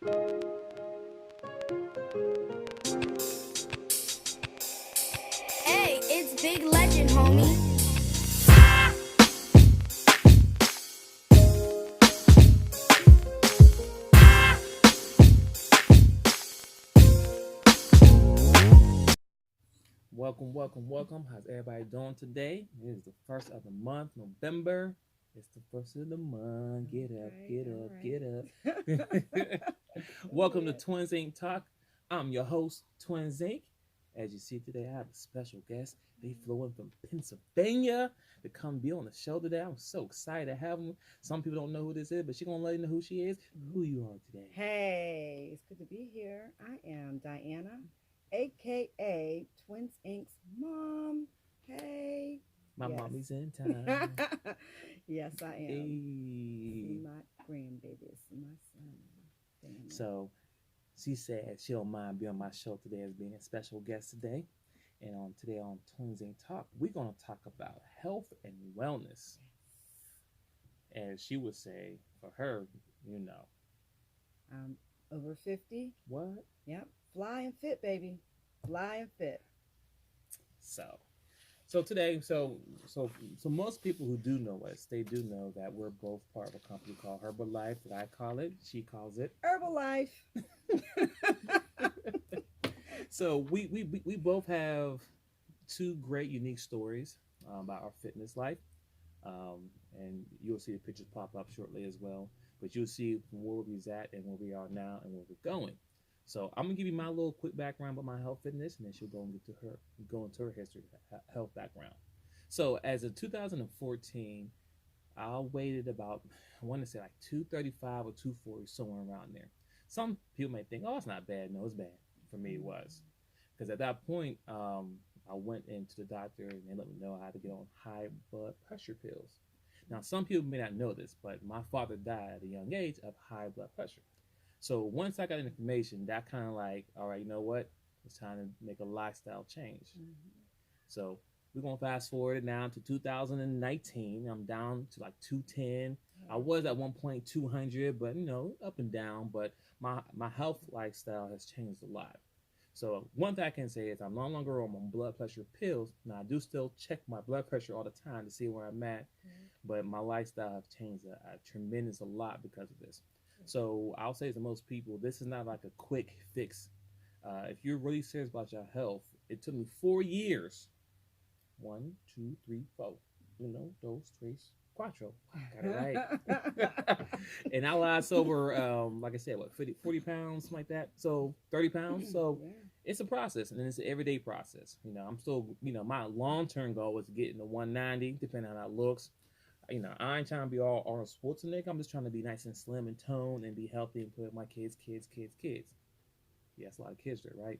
Hey, it's Big Legend, homie. Welcome. How's everybody doing today? It is the first of the month, November. It's the first of the month. Get up. Welcome to Twinsinc Talk. I'm your host, Twinsinc. As you see today, I have a special guest. They flew in from Pennsylvania to come be on the show today. I'm so excited to have them. Some people don't know who this is, but she's going to let you know who she is, who you are today. Hey, it's good to be here. I am Diana, aka Twinsinc's mom. Hey. My Yes. mommy's in town. Yes, I am. Hey. My grandbabies, my son. Family. So she said she don't mind being on my show today as being a special guest today. And today on Twinsinc Talk, we're going to talk about health and wellness. As she would say, for her, you know. Over 50. What? Yep. Fly and fit, baby. Fly and fit. So today, so most people who do know us, they do know that we're both part of a company called Herbalife, that I call it. She calls it Herbalife. So we both have two great, unique stories about our fitness life, and you'll see the pictures pop up shortly as well. But you'll see from where we're at and where we are now and where we're going. So I'm gonna give you my little quick background about my health fitness, and then she'll go into her history, health background. So as of 2014, I weighed about, I want to say like 235 or 240, somewhere around there. Some people may think, oh, it's not bad. No, it's bad. For me, it was, because at that point, I went into the doctor and they let me know I had to get on high blood pressure pills. Now, some people may not know this, but my father died at a young age of high blood pressure. So once I got information, that kind of like, all right, you know what? It's time to make a lifestyle change. Mm-hmm. So we're going to fast forward now to 2019. I'm down to like 210. I was at one point 200, but you know, up and down. But my health lifestyle has changed a lot. So one thing I can say is I'm no longer on my blood pressure pills. Now I do still check my blood pressure all the time to see where I'm at, but my lifestyle has changed a tremendous a lot because of this. So I'll say to most people, this is not like a quick fix. If you're really serious about your health, it took me 4 years. 1, 2, 3, 4. Uno, dos, tres, cuatro. Got it right. And I lost over, like I said, what, 40 pounds, something like that. So 30 pounds. So it's a process, and it's an everyday process. You know, I'm still, you know, my long-term goal was to get into 190, depending on how it looks. You know, I ain't trying to be all Arnold Schwarzenegger. I'm just trying to be nice and slim and toned and be healthy and put my kids. Yeah, that's a lot of kids there, right?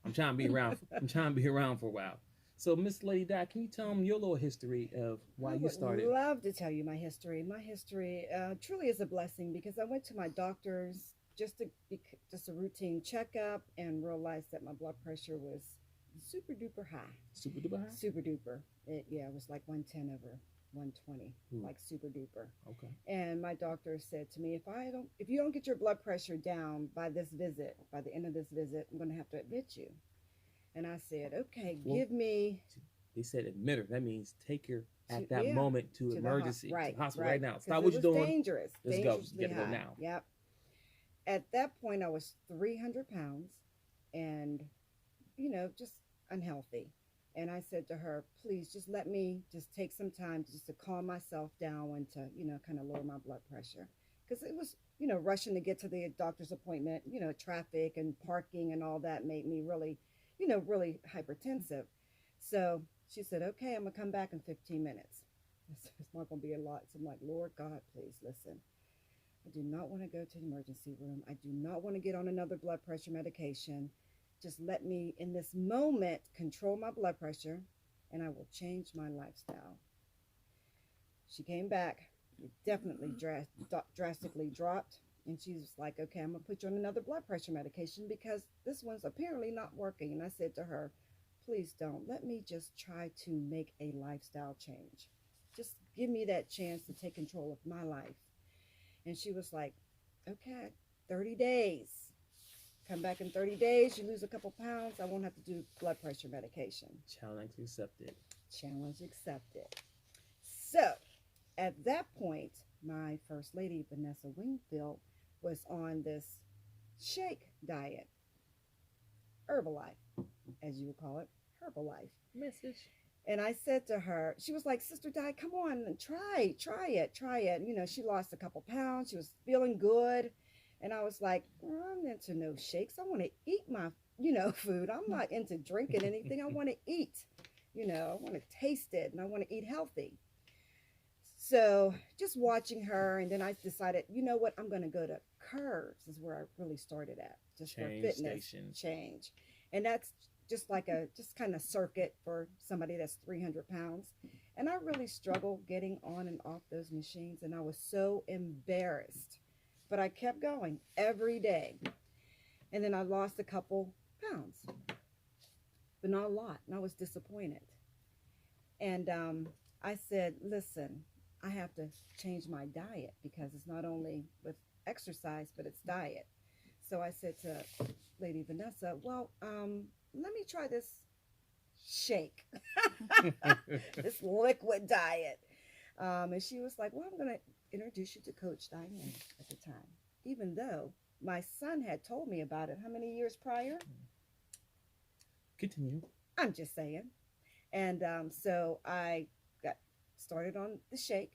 I'm trying to be around. I'm trying to be around for a while. So, Miss Lady Di, can you tell them your little history of why you started? I would love to tell you my history. My history truly is a blessing, because I went to my doctor's just a routine checkup and realized that my blood pressure was super duper high. Super duper high? Super duper. It was like 110 over 120, like super duper. Okay. And my doctor said to me, if you don't get your blood pressure down by the end of this visit, I'm going to have to admit you. And I said, okay, give me. They said admit her. That means take her at that moment to emergency, right, to the hospital right now. Stop what you're doing. Dangerous. Let's go. You got to go now. Yep. At that point, I was 300 pounds and, you know, just unhealthy. And I said to her, please just let me just take some time just to calm myself down and to, you know, kind of lower my blood pressure. Because it was, you know, rushing to get to the doctor's appointment, you know, traffic and parking and all that made me really, you know, really hypertensive. So she said, okay, I'm going to come back in 15 minutes. It's not going to be a lot. So I'm like, Lord God, please listen. I do not want to go to the emergency room. I do not want to get on another blood pressure medication. Just let me, in this moment, control my blood pressure, and I will change my lifestyle. She came back. It definitely drastically dropped. And she was like, okay, I'm going to put you on another blood pressure medication because this one's apparently not working. And I said to her, please don't. Let me just try to make a lifestyle change. Just give me that chance to take control of my life. And she was like, okay, 30 days. Come back in 30 days, you lose a couple pounds. I won't have to do blood pressure medication. Challenge accepted. Challenge accepted. So at that point, my first lady, Vanessa Wingfield, was on this shake diet, Herbalife, as you would call it, Herbalife. Message. And I said to her, she was like, Sister Di, come on, try it. You know, she lost a couple pounds. She was feeling good. And I was like, I'm into no shakes. I want to eat my, food. I'm not into drinking anything. I want to eat, I want to taste it and I want to eat healthy. So just watching her. And then I decided, you know what? I'm going to go to Curves is where I really started at, just for fitness change. And that's just like just kind of circuit for somebody that's 300 pounds. And I really struggled getting on and off those machines. And I was so embarrassed. But I kept going every day. And then I lost a couple pounds, but not a lot. And I was disappointed. And I said, listen, I have to change my diet because it's not only with exercise, but it's diet. So I said to Lady Vanessa, well, let me try this shake, this liquid diet. And she was like, well, I'm going to introduce you to Coach Diane at the time, even though my son had told me about it how many years prior? Continue. I'm just saying. And so I got started on the shake,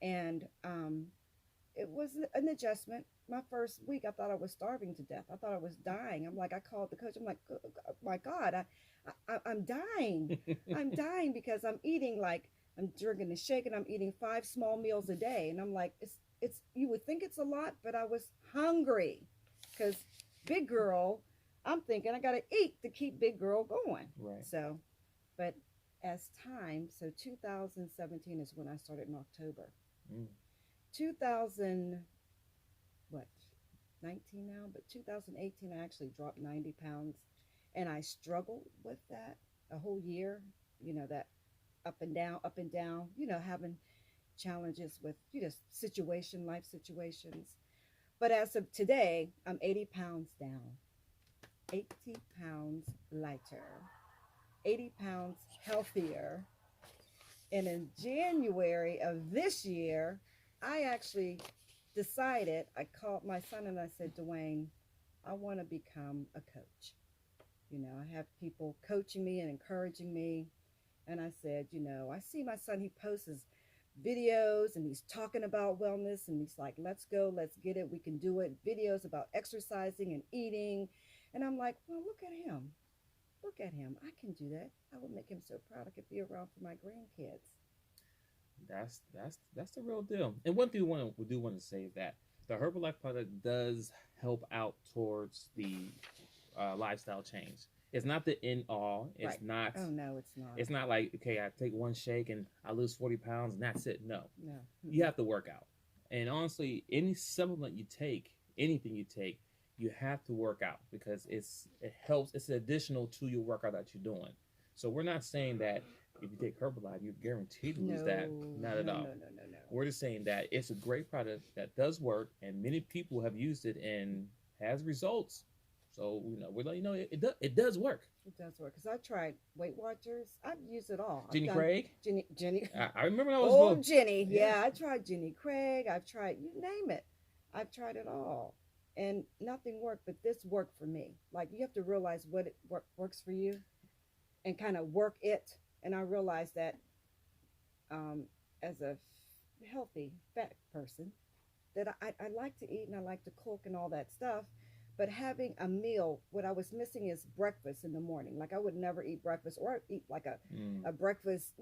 and it was an adjustment. My first week, I thought I was starving to death. I thought I was dying. I'm like, I called the coach. I'm like, oh, my God, I'm dying. I'm dying because I'm eating I'm drinking the shake and I'm eating 5 small meals a day. And I'm like, it's you would think it's a lot, but I was hungry because big girl, I'm thinking I got to eat to keep big girl going. Right. So, but as time, so 2017 is when I started in October. 2000, what, 19 now? But 2018, I actually dropped 90 pounds. And I struggled with that a whole year, that up and down, having challenges with, life situations. But as of today, I'm 80 pounds down, 80 pounds lighter, 80 pounds healthier. And in January of this year, I actually decided, I called my son and I said, Dwayne, I want to become a coach. I have people coaching me and encouraging me. And I said, I see my son, he posts his videos and he's talking about wellness and he's like, let's go, let's get it, we can do it. Videos about exercising and eating. And I'm like, well, look at him. I can do that. I would make him so proud. I could be around for my grandkids. That's the real deal. And one thing we do want to say is that the Herbalife product does help out towards the lifestyle change. It's not the end all. It's right. not. Oh no, it's not. It's not like, okay, I take one shake and I lose 40 pounds and that's it. No. Mm-hmm. You have to work out. And honestly, any supplement you take, anything you take, you have to work out because it helps. It's additional to your workout that you're doing. So we're not saying that if you take Herbalife, you're guaranteed to lose that. Not at all. No. We're just saying that it's a great product that does work, and many people have used it and has results. So we're letting you know it does work. It does work because I tried Weight Watchers. I've used it all. Jenny Craig. Jenny. I remember when I was old Jenny. Yeah, I tried Jenny Craig. I've tried you name it. I've tried it all, and nothing worked. But this worked for me. Like you have to realize what works for you, and kind of work it. And I realized that as a healthy fat person, that I like to eat and I like to cook and all that stuff. But having a meal, what I was missing is breakfast in the morning. Like I would never eat breakfast or eat like a breakfast,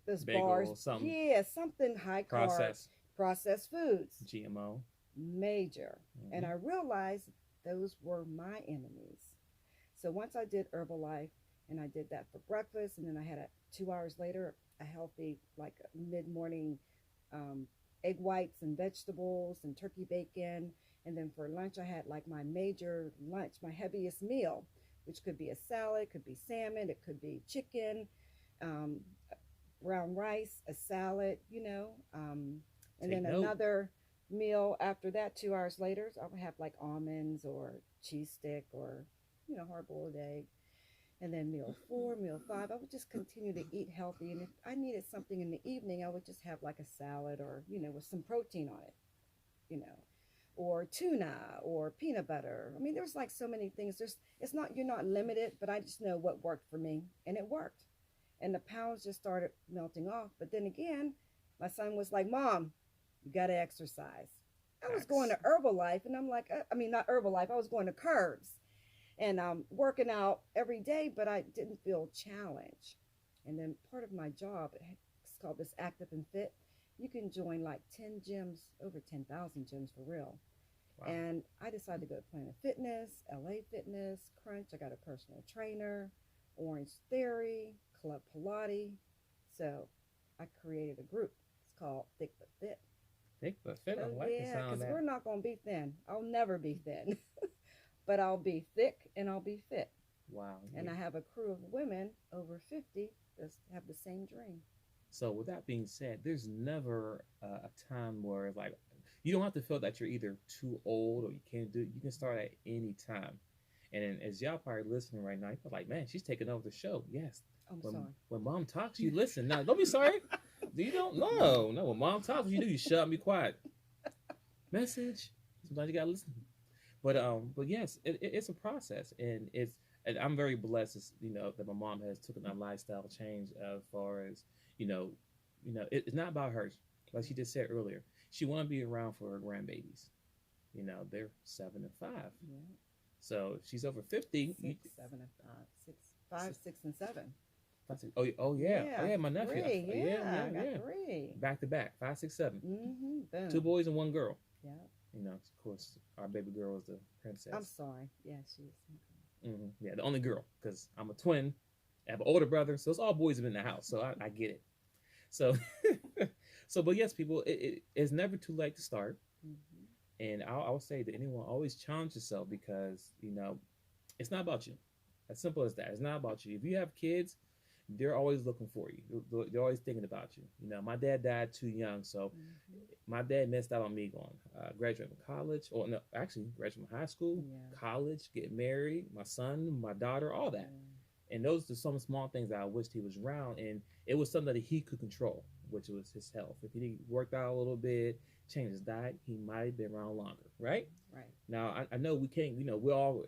those bagel, bars. something. Yeah, something high carb, processed foods. GMO. Major. Mm-hmm. And I realized those were my enemies. So once I did Herbalife and I did that for breakfast, and then I had 2 hours later, a healthy, like mid-morning egg whites and vegetables and turkey bacon. And then for lunch, I had like my major lunch, my heaviest meal, which could be a salad, could be salmon, it could be chicken, brown rice, a salad, and then another Meal after that, 2 hours later, I would have like almonds or cheese stick or, hard boiled egg. And then meal four, meal five, I would just continue to eat healthy. And if I needed something in the evening, I would just have like a salad or, with some protein on it, you know, or tuna or peanut butter. I mean, there's like so many things. It's not, you're not limited, but I just know what worked for me and it worked. And the pounds just started melting off. But then again, my son was like, Mom, you got to exercise. I was going to Herbalife and I'm like, I mean, not Herbalife, I was going to Curves and working out every day, but I didn't feel challenged. And then part of my job, it's called this Active and Fit. You can join like 10 gyms, over 10,000 gyms for real. Wow. And I decided to go to Planet Fitness, LA Fitness, Crunch. I got a personal trainer, Orange Theory, Club Pilates. So I created a group. It's called Thick But Fit. Thick But Fit? I like the sound of that. Because we're not going to be thin. I'll never be thin. But I'll be thick and I'll be fit. Wow. And I have a crew of women over 50 that have the same dream. So with that being said, there's never a time where it's like, you don't have to feel that you're either too old or you can't do it. You can start at any time. And as y'all probably listening right now, you're like, man, she's taking over the show. Yes. I'm sorry. When Mom talks, you listen. Now, don't be sorry. You don't know. No, when Mom talks, you do. You shut up and be quiet. Message. Sometimes you got to listen. But yes, it's a process. And I'm very blessed, that my mom has taken a lifestyle change as far as, it's not about her. Like she just said earlier, she want to be around for her grandbabies. They're 7 and 5. Yeah. So she's over 50. 6, 7, and 5, 6, and 7. Oh yeah, my nephew. 3. Yeah, I got 3. Back to back, 5, 6, 7. Mm-hmm. 2 boys and 1 girl. Yeah. Of course, our baby girl is the princess. I'm sorry. Yeah, she is. Mm-hmm. Yeah, the only girl, because I'm a twin. I have an older brother, so it's all boys in the house. So I get it. So, but yes, people, it's never too late to start. Mm-hmm. And I would say to anyone, always challenge yourself because, it's not about you. As simple as that. It's not about you. If you have kids, they're always looking for you. They're always thinking about you. My dad died too young, so my dad missed out on me going graduating from college, or no, actually graduating from high school, college, getting married, my son, my daughter, all that. And those are some small things that I wished he was around, and it was something that he could control, which was his health. If he worked out a little bit, changed his diet, he might have been around longer, right? Right. Now I know we can't. We all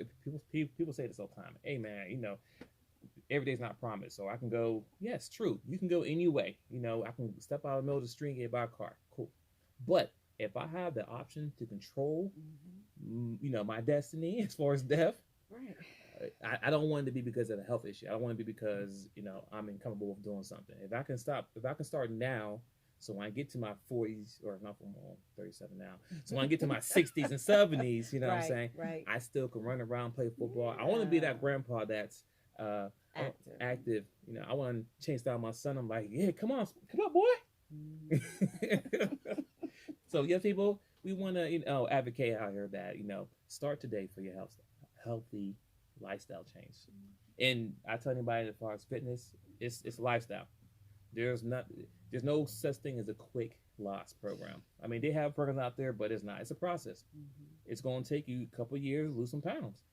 people say this all the time. Hey man, every day's not promised. So I can go, yes, true. You can go any way. I can step out of the middle of the street and get by a car. Cool. But if I have the option to control, my destiny as far as death, right. I don't want it to be because of a health issue. I don't want it to be because, I'm incapable of doing something. If I can start now, so when I get to my 40s, or not, I'm 37 now. So when I get to my 60s and 70s, what I'm saying? Right. I still can run around, play football. I want to be that grandpa that's active. I want to change style my son. I'm like, yeah, come on, boy. So yeah, people, we want to advocate out here that start today for your healthy lifestyle change. And I tell anybody as far as fitness, it's lifestyle. There's no such thing as a quick loss program. I mean, they have programs out there, but it's not. It's a process. It's going to take you a couple of years to lose some pounds,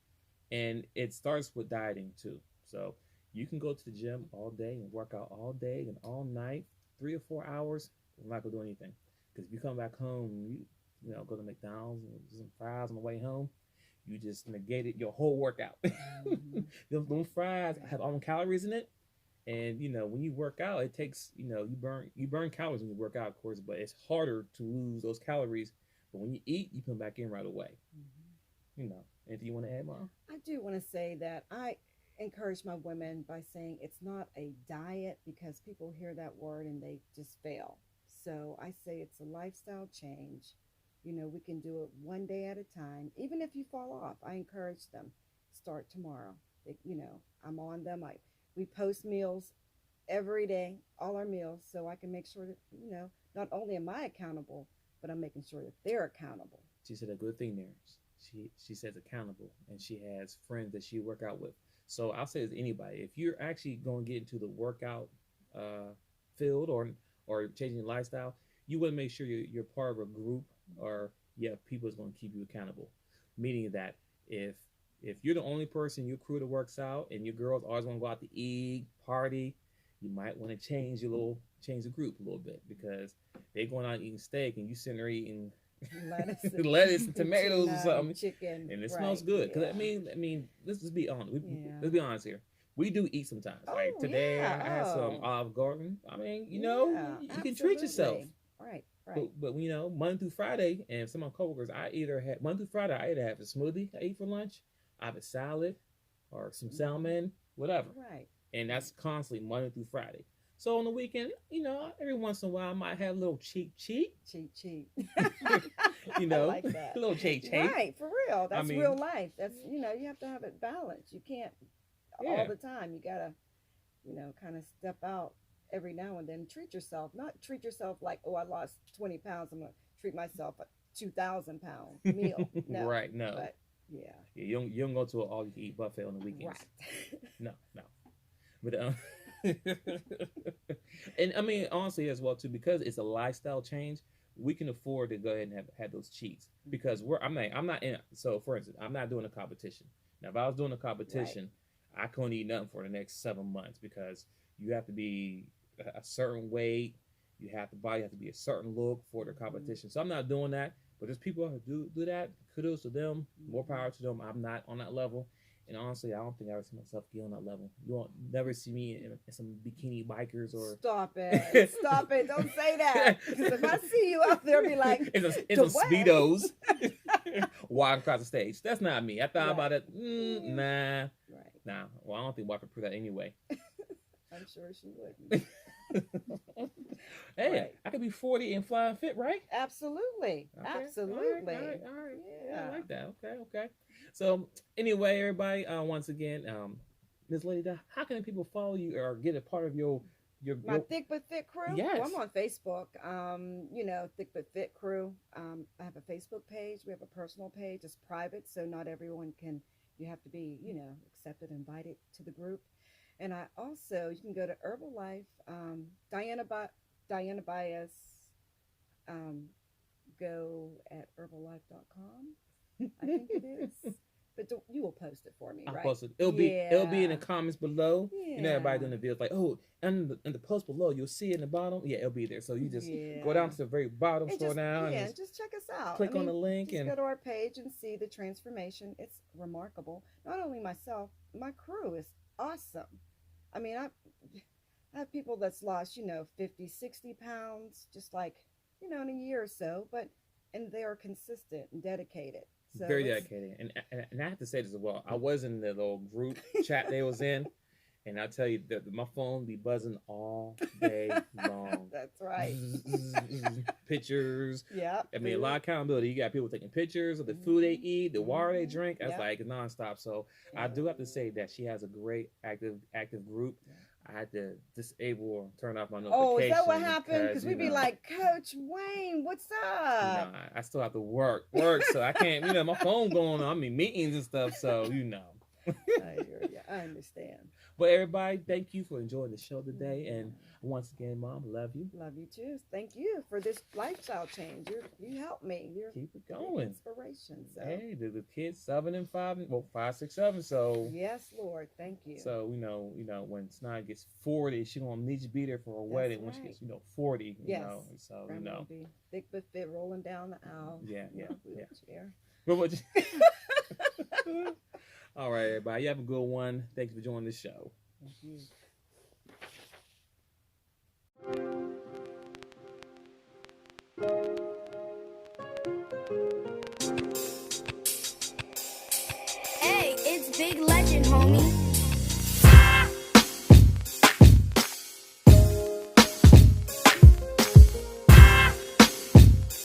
and it starts with dieting too. So you can go to the gym all day and work out all day and all night, 3 or 4 hours. I'm not gonna do anything, because if you come back home, you go to McDonald's and get some fries on the way home, you just negated your whole workout. Those fries have all the calories in it, and when you work out, it takes you burn calories when you work out, of course, but it's harder to lose those calories. But when you eat, you come back in right away. Anything you want to add, Mom? I do want to say that I encourage my women by saying it's not a diet, because people hear that word and they just fail. So I say it's a lifestyle change. We can do it one day at a time. Even if you fall off, I encourage them, start tomorrow. I'm on them. We post meals every day, all our meals, so I can make sure that, not only am I accountable, but I'm making sure that they're accountable. She said a good thing there. She says accountable, and she has friends that she work out with. So I'll say to anybody, if you're actually going to get into the workout field or changing your lifestyle, you want to make sure you're part of a group or people is going to keep you accountable. Meaning that if you're the only person in your crew that works out, and your girls always want to go out to eat, party, you might want to change the group a little bit, because they're going out eating steak and you sitting there eating lettuce and tomatoes or something, chicken, and it smells good. Because I mean, let's just be honest. Let's be honest here. We do eat sometimes. Like today, I had some Olive Garden. I mean, you can treat yourself. Right. But Monday through Friday, and some of my coworkers, Monday through Friday, I either have a smoothie I eat for lunch, I have a salad, or some salmon, whatever. Right. And that's constantly Monday through Friday. So on the weekend, every once in a while, I might have a little cheat. Cheat. I like that. A little cheat. Right, for real. That's real life. That's you have to have it balanced. You can't all the time. You gotta, kind of step out every now and then. Treat yourself. Not treat yourself like, oh, I lost 20 pounds. I'm gonna treat myself a 2,000 pound meal. No. Right. No. But, you don't go to an all you can eat buffet on the weekends. Right. No. But and I mean, honestly as well too, because it's a lifestyle change, we can afford to go ahead and have those cheats, because I'm not in. So for instance, I'm not doing a competition. Now, if I was doing a competition, I couldn't eat nothing for the next 7 months, because you have to be a certain weight, body have to be a certain look for the competition. So I'm not doing that. But there's people who do that. Kudos to them. More power to them. I'm not on that level. And honestly, I don't think I ever see myself get on that level. You won't never see me in some bikini bikers or. Stop it! Stop it! Don't say that. Because if I see you out there, be like, in some speedos, walking across the stage. That's not me. I thought about it. Nah. Right. Nah. Well, I don't think Walker could prove that anyway. I'm sure she wouldn't. Hey, I could be 40 and flying fit, right? Absolutely. Okay. Absolutely. All right. Yeah. I like that. Okay. So anyway, everybody, once again, Ms. Lady Di, how can people follow you or get a part of your my Thick But Fit crew? Yes. Well, I'm on Facebook. Thick But Fit crew. I have a Facebook page. We have a personal page. It's private, so not everyone can. You have to be, accepted, invited to the group. And I also, you can go to Herbalife, Diana Baez, go at herbalife.com, I think it is. But you will post it for me, right? I'll post it. It'll be in the comments below. Yeah. Everybody doing the videos like, oh, and in the post below, you'll see it in the bottom. Yeah, it'll be there. So you just go down to the very bottom, scroll down, and just check us out. Click on the link just and go to our page and see the transformation. It's remarkable. Not only myself, my crew is awesome. I mean, I have people that's lost, 50, 60 pounds, just like, in a year or so, and they are consistent and dedicated. So very dedicated. And I have to say this as well. I was in the little group chat they was in, and I tell you that my phone be buzzing all day long. That's right. Pictures. Yeah. I mean, a lot of accountability. You got people taking pictures of the food they eat, the water they drink. That's like nonstop. So I do have to say that she has a great active group. Yeah. I had to disable or turn off my notifications. Oh, is that what happened? Because we'd be like, Coach Wayne, what's up? I still have to work, so I can't, my phone going on. I'm in meetings and stuff, so I hear you. I understand. But everybody, thank you for enjoying the show today. And once again, Mom, love you. Love you too. Thank you for this lifestyle change. You helped me. Keep it going. Inspiration. So. Hey, the kids 7 and 5, 5, 6, 7. So yes, Lord, thank you. So when Snide gets 40, she gonna need you to be there for her wedding. When she gets 40, So Grandma be thick but fit, rolling down the aisle. Yeah. Wheelchair. But what? All right, everybody. You have a good one. Thank you for joining the show. Thank you. Hey, it's Big Legend, homie.